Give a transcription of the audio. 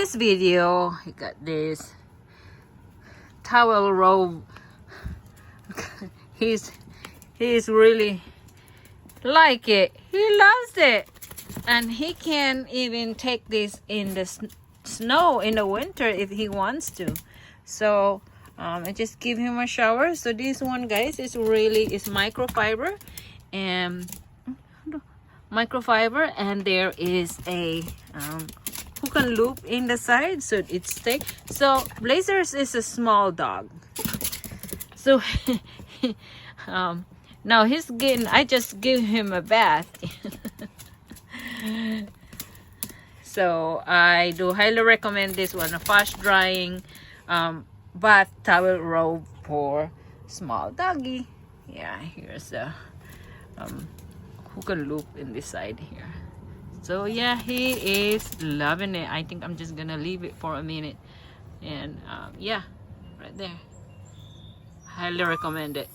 this video, he got this towel robe. he's really like it. He loves it, and he can even take this in the snow in the winter if he wants to. So I just give him a shower. So this one, guys, is microfiber, and there is a hook and loop in the side, so it stays. So Blazers is a small dog, so now I just give him a bath. So I do highly recommend this one, a fast drying bath towel robe for small doggy. Yeah, here's a hook and loop in this side here. So yeah, he is loving it. I think I'm just gonna leave it for a minute, and yeah, right there, highly recommend it.